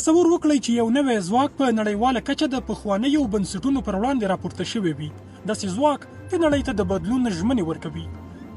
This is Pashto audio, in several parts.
تصور وکړئ چې یو نوی ځواک په نړیواله کچه د پخوانیو بنسټونو پر وړاندې راپورته شوی وي. داسې ځواک چې نړۍ ته د بدلون ژمنې ورکوي.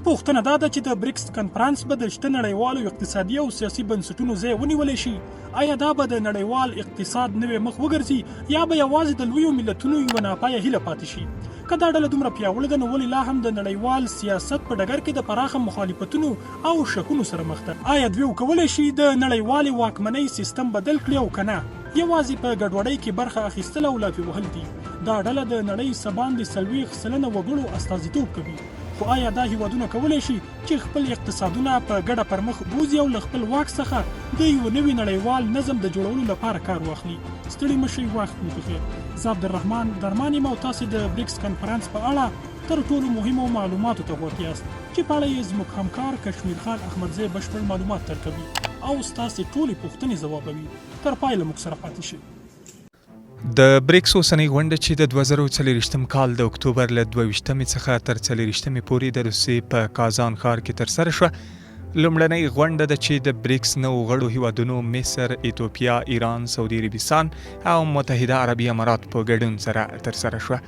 پوښتنه دا ده چې د بریکس کنفرانس به د شته نړیوالو اقتصادي او سیاسي بنسټونو ځای ونیولی شي. آیا دا به د نړیوال اقتصاد نوی مخ وګرځي یا به یوازې د لویو ملتونو یوه ناپایه هیله پاتې شي؟ که دا ډله دومره پیاوړې ده نو ولې لا هم د نړیوال سیاست په ډګر کې د پراخه مخالفتونو او شکونو سره مخ ده؟ آیا دوی وکولی شي د نړیوالې واکمنۍ سیستم بدل کړي او که نه یوازې په ګډوډۍ کې برخه اخیستل او لافې وهل دي؟ دا ډله د نړۍ څه باندې 40 سلنه وګړو استازیتوب کوي. خو آیا دا هیوادونه کولی شي چې خپل اقتصادونه په ګډه پر مخ بوځي او له خپل واک څخه د یو نوي نړیوال نظم د جوړولو لپاره کار واخلي؟ ستړي مه شئ، وخت مو بخیر. زه عبدالرحمن درمان یم او تاسې د بریکس کنفرانس په اړه تر ټولو مهمو معلوماتو ته غوږ یاست چې په اړه یې زموږ همکار کشمیر خان احمدزی بشپړ معلومات درکوي او ستاسې ټولې پوښتنې ځوابوي. تر پایله موږ سره پاتې شئ. د بریکس اوسنۍ غونډه چې د 2024 کال د اکتوبر له 22 څخه تر 24 پورې د روسیې په کازان ښار کې ترسره شوه. لومړنۍ غونډه ده چې د بریکس نو غړو هیوادونو مصر، ایتوپیا، ایران، سعودي عربستان او متحده عربي امارات په ګډون سره ترسره شوه.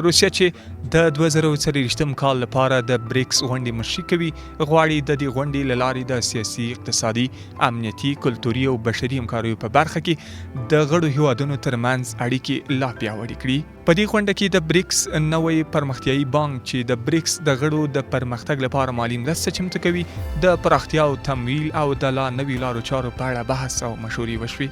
روسیه چې د 2024 کال لپاره د بریکس غونډې مشري کوي غواړي د دې غونډې له لارې د سیاسي، اقتصادي، امنیتي، کلتوري او بشري همکاریو په برخه کې د غړو هیوادونو ترمنځ اړیکې لا پیاوړې کړي. په دې غونډه کې د بریکس نوی پرمختیایي بانک چې د بریکس د غړو د پرمختګ لپاره مالي مرسته چمتو کوي، د پراختیا او تمویل او د لا نوي لارو چارو په اړه بحث او مشورې وشوې.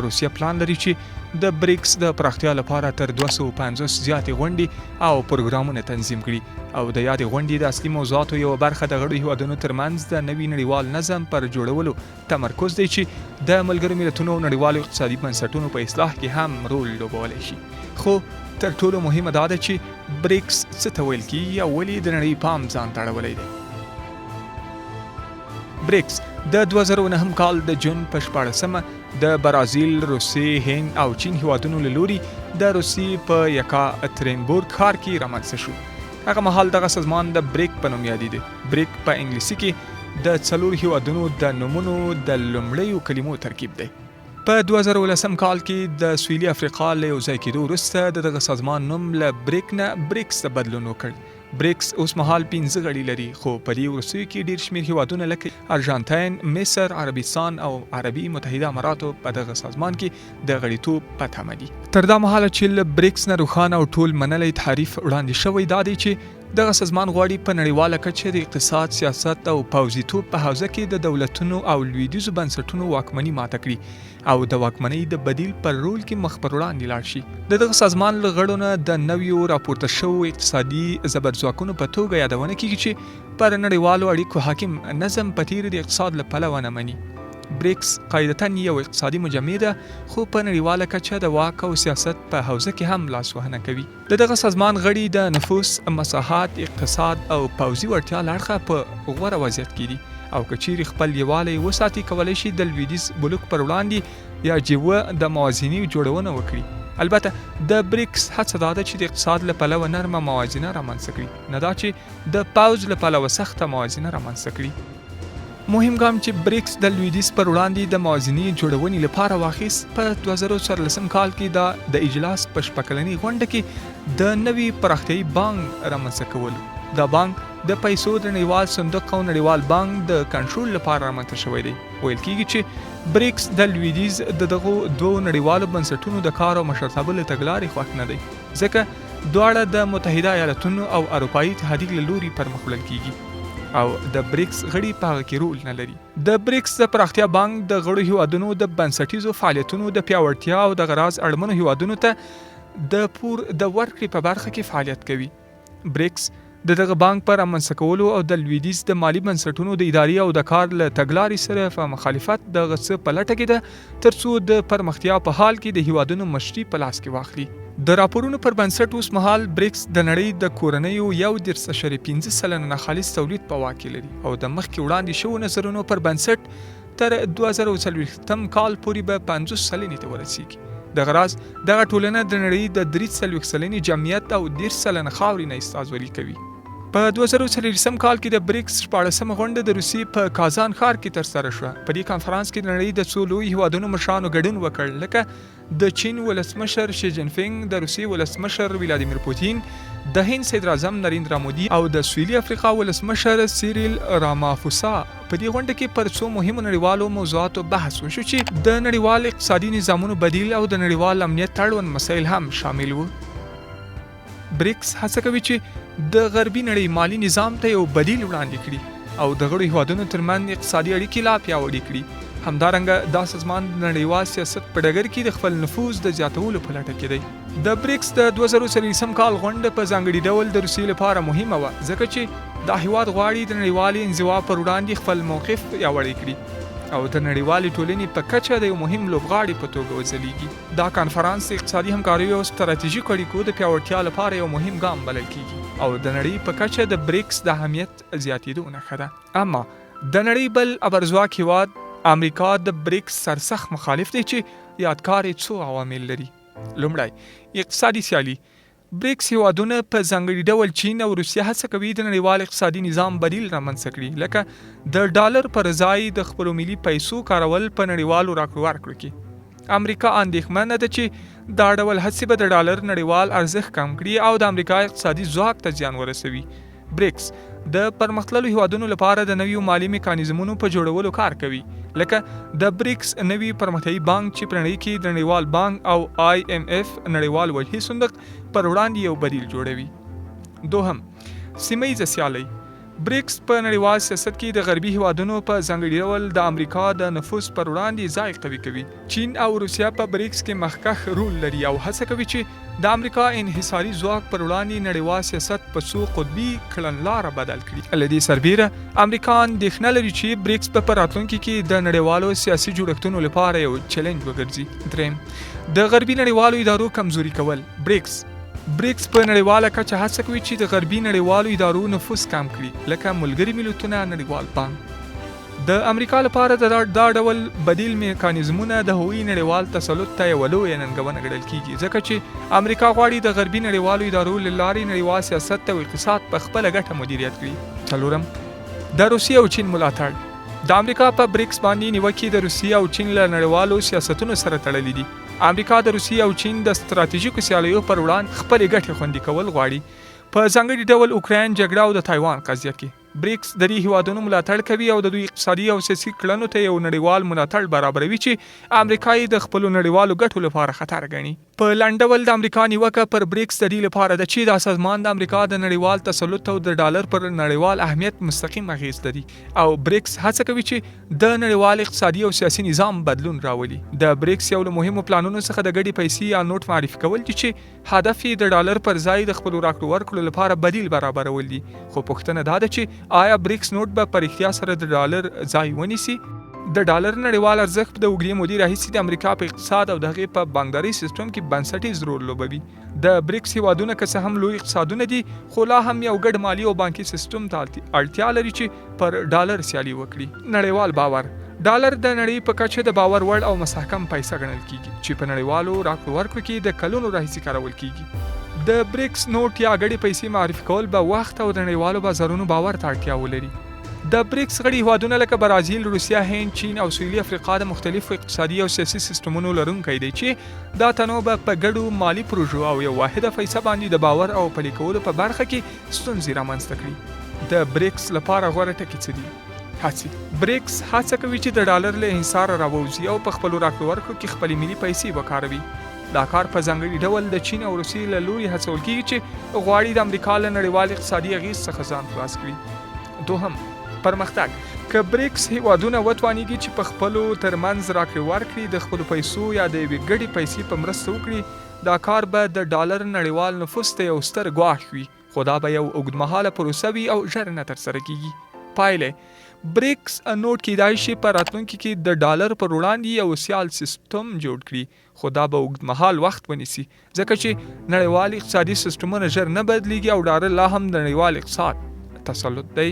روسیه پلان لري چې د بریکس د پراختیا لپاره تر 250 زیاتې غونډې او پروګرامونه تنظیم کړي او د یادې غونډې د اصلي موضوعاتو یوه برخه د غړو هیوادونو ترمنځ د نوي نړیوال نظم پر جوړولو تمرکز دی چې د ملګرو ملتونو نړیوالو اقتصادي بنسټونو په اصلاح کې هم رول لوبولی شي. خو تر ټولو مهمه دا ده چې بریکس څه ته ویل کیږي او ولې د نړۍ پام ځان ته اړولی دی. بریکس د 2009 کال د جون په 14 د برازیل، روسیې، هند او چین هیوادونو له لوري د روسیې په یکاترینبورګ ښار کې رامنځته شو. هغه مهال دغه سازمان د بریک په نوم یادېده. بریک په انګلیسي کې د 4 هیوادونو د نومونو د لومړیو کلمو ترکیب دی. په 2010 کال کې د سویلي افریقا له یو ځای کېدو وروسته دغه سازمان نوم له بریک نه بریکس ته بدلون وکړ. بریکس اوس مهال 15 غړي لري، خو په دې وروستیو کې ډېر شمېر هیوادونه لکه ارجنټاین، مصر، عربستان او عربي متحده اماراتو په دغه سازمان کې د غړیتوب په تمه دي. تر دا مهاله چې له بریکس نه روښانه او ټول منلی تعریف وړاندې شوی دا دی چې دغه سازمان غواړي په نړیواله کچه د اقتصاد، سیاست او پوځیتوب په حوزه کې د دولتونو او لویدیځو بنسټونو واکمني ماته کړي او د واکمنۍ د بدیل پر رول کې مخ پر وړاندې لاړ شي. دغه سازمان له غړو نه د نویو راپورته شوو اقتصادي زبرځواکونو په توګه یادونه کیږي چې پر نړیوالو اړیکو حاکم نظم په تیر د اقتصاد له پلوه نه مني. بریکس قاعدتاً یو اقتصادي مجمع ده، خو په نړیواله کچه د واک او سیاست په حوزه کې هم لاسوهنه کوي. دغه سازمان غړي د نفوس، مساحات، اقتصاد او پوځي وړتیا له اړخه په غوره وضعیت کې دي او که چیرې خپل یووالی وساتي کولی شي د لویدیځ بلوک پر وړاندې یا جیوه د موازنې جوړونه وکړي. البته د بریکس هڅه دا ده چې د اقتصاد له پلوه نرمه موازنه رامنځته کړي، نه دا چې د پوځ له پلوه سخته موازنه رامنځته کړي. مهم ګام چې بریکس د لویدیځ پر وړاندې د موازنې جوړونې لپاره واخیست په 2014 کال کې د اجلاس په 6 کلنۍ غونډه کې د نوي پراختیایي بانک رامنځته کولو. دا بانک د پیسو د نړیوال صندوق او نړیوال بانک د کنټرول لپاره رامنځته شوی دی. ویل کېږي چې بریکس د لویدیځ د دغو دوو نړیوالو بنسټونو د کار او مشرتابه له تګلارې خوښ نه دی، ځکه دواړه د متحده ایالتونو او اروپایي اتحادیې له لوري پرمخ وړل کېږي او د بریکس غړي په هغه کې رول نه لري. د بریکس د پراختیا بانک د غړو هیوادونو د بنسټیزو فعالیتونو د پیاوړتیا او د غراض اړمنو هیوادونو ته د پور د ورکړې په برخه کې فعالیت کوي. بریکس دغه بانک پر رامنځته کولو او د لویدیځ د مالی بنسټونو د اداري او د کار له تګلارې سره په مخالفت دغه څه په لټه کې ده ترڅو د پرمختیا په حال کې د هیوادونو مشري په لاس کې واخلي. د راپورونو پر بنسټ اوس مهال بریکس د نړۍ د کورنیو 1.5 سلنه خالص تولید په واک کې لري او د مخکې وړاندې شوو نظرونو پر بنسټ تر 2040 کال پورې به 50 سلنې ته ورسیږي. دغه راز دغه ټولنه د نړۍ د 3 سلنې جمعیت او 10 سلنه خاورې نه استازولي کوي. په 2023 کال کې د بریکس 14مه غونډه د روسیې په کازان ښار کې ترسره شوه. په دې کانفرانس کې د نړۍ د څو لویو هیوادونو مشرانو ګډون وکړ، لکه د چین ولسمشر شي جین پینګ، د روسیې ولسمشر ولادیمیر پوتین، د هند صدر اعظم نریندرا مودي او د سویلي افریقا ولسمشر سیریل رامافوسا. په دې غونډه کې پر څو مهمو نړیوالو موضوعاتو بحث وشو چې د نړیوال اقتصادي نظامونو بدیل او د نړیوال امنیت اړوند مسایل هم شامل وو. بریکس هڅه کوي چې د غربي نړۍ مالی نظام ته یو بدیل وړاندې کړي او د غړو هیوادونو ترمنځ اقتصادي اړیکې لا پیاوړې کړي. همدارنګه دا سازمان د نړیوال سیاست په ډګر کې د خپل نفوذ د زیاتولو په لټه کې دی. د بریکس د 2023 کال غونډه په ځانګړي ډول د روسیې لپاره مهمه وه، ځکه چې دا هیواد غواړي د نړیوالې انزوا پر وړاندې خپل موقف پیاوړی کړي او د نړیوالې ټولنې په کچه د یو مهم لوبغاړي په توګه وځلیږي. دا کانفرانس د اقتصادي همکاریو او ستراتیژیکو اړیکو د پیاوړتیا لپاره یو مهم ګام بلل کیږي او د نړۍ په کچه د بریکس د اهمیت زیاتېدو نښه ده. اما د نړۍ بل ابرځواک هیواد امریکا د بریکس سرسخت مخالف دی چې یادګار یې څو عوامل لري. لومړی، اقتصادي سیالي. بریکس هیوادونه په ځانګړي ډول چین او روسیه هڅه کوي د نړیوال اقتصادي نظام بدیل رامنځته کړي، لکه د ډالر پر ځای د خپلو ملي پیسو کارول په نړیوالو راکړو ورکړو کې. امریکا اندېښمنه ده چې دا ډول هڅې به د ډالر نړیوال ارزښت کم کړي او د امریکا اقتصادي ځواک ته زیان ورسوي. بریکس د پرمختللو هیوادونو لپاره د نویو مالي میکانیزمونو په جوړولو کار کوي، لکه د بریکس نوی پرمختیایي بانک چې په نړۍ کې د نړیوال بانک او IMF نړیوال وجهي صندوق پر وړاندې یو بدیل جوړوي. دوهم، سیمه‌ییزه سیالي. بریکس په نړیوال سیاست کې د غربي هیوادونو په ځانګړي ډول د امریکا د نفوذ پر وړاندې ځای قوي کوي. چین او روسیه په بریکس کې مخکښ رول لري او هڅه کوي چې د امریکا انحصاري ځواک پر وړاندې نړیوال سیاست په څو قطبي کړنلاره بدل کړي. له دې سربیره امریکا اندېښنه لري چې بریکس په راتلونکي کې د نړیوالو سیاسي جوړښتونو لپاره یو چیلنج وګرځي. دریم، د غربي نړیوالو ادارو کمزوري کول. بریکس په نړیواله کچه هڅه کوي چې د غربي نړیوالو ادارو نفوذ کم کړي، لکه ملګري ملتونه، نړیوال بانک. د امریکا لپاره دا ډول بدیل میکانیزمونه د هغوی نړیوال تسلط ته یوه لویه ننګونه ګڼل کیږي، ځکه چې امریکا غواړي د غربي نړیوالو ادارو له لارې نړیوال سیاست او اقتصاد په خپله ګټه مدیریت کړي. څلورم، د روسیې او چین ملاتړ. د امریکا په بریکس باندې نیوکې د روسیې او چین له نړیوالو سیاستونو سره تړلې دي. امریکا د روسیې او چین د ستراتیژیکو سیالیو پر وړاندې خپلې ګټې خوندي کول غواړي، په ځانګړي ډول اوکراین جګړه او د تایوان قضیه کې. بریکس د دې هیوادونو ملاتړ کوي او د دوی اقتصادي او سیاسي کړنو ته یو نړیوال ملاتړ برابروي چې امریکا یې د خپلو نړیوالو ګټو لپاره خطر ګڼي. په لنډ ډول د امریکا نیوکه پر بریکس د دې لپاره ده چې دا سازمان د امریکا د نړیوال تسلط او د ډالر پر نړیوال اهمیت مستقیم اغیز لري او بریکس هڅه کوي چې د نړیوال اقتصادي او سیاسي نظام بدلون راولي. د بریکس یو له مهمو پلانونو څخه د ګډې پیسې یا نوټ معرفي کول دي چې هدف یې د ډالر پر ځای د خپلو راکړو ورکړو لپاره بدیل برابرول دي. خو پوښتنه دا ده چې آیا بریکس نوټ به په رښتیا سره د ډالر ځای ونیسي؟ د ډالر نړیوال ارزښت د اوږدې مودې راهیسې د امریکا په اقتصاد او د هغې په بانکداري سیستم کې بنسټیز رول لوبوي. د بریکس هیوادونه که څه هم لوی اقتصادونه دي، خو لا هم یو ګډ مالي او بانکي سیستم ته اړتیا لري چې پر ډالر سیالي وکړي. نړیوال باور. ډالر د نړۍ په کچه د باور وړ او مستحکم پیسه ګڼل کیږي چې په نړیوالو راکړو ورکړو کې د کلونو راهیسې کارول کیږي. د بریکس نوټ یا ګډې پیسې معرفي کول به وخت او د نړیوالو بازارونو باور ته اړتیا ولري. د بریکس غړي هیوادونه لکه برازیل، روسیه، هند، چین او سویلي افریقا د مختلفو اقتصادي او سیاسي سیستمونو لرونکی دی چې دا تنوع به په ګډو مالي پروژو او یو واحده پیسه باندې د باور او پلي کولو په برخه کې ستونزې رامنځته کړي. د بریکس لپاره غوره ټکي څه دي؟ هڅې. بریکس هڅه کوي چې د ډالر له انحصاره راووځي او په خپلو راکړو ورکړو کې خپلې ملي پیسې وکاروي. دا کار په ځانګړي ډول د چین او روسیې له لوري هڅول کیږي چې غواړي د امریکا له نړیوال اقتصادي اغیز څخه ځان خلاص کړي. دوهم، پرمختګ. که بریکس هیوادونه وتوانیږي چې په خپلو ترمنځ راکړې ورکړې د خپلو پیسو یا د یوې ګډې پیسې په مرسته وکړي، دا کار به د ډالر نړیوال نفوذ ته یو ستر ګواښ وي، خو دا به یو اوږدمهاله پروسه وي او ژر نه ترسره کیږي. پایلې. بریکس نوټ کیدای شي په راتلونکي کې د ډالر پر وړاندې یو سیال سیستم جوړ کړي، خو دا به اوږدمهال وخت ونیسي ځکه چې نړیوال اقتصادي سیستمونه ژر نه بدلیږي او ډالر لا هم د نړیوال اقتصاد تسلط دی.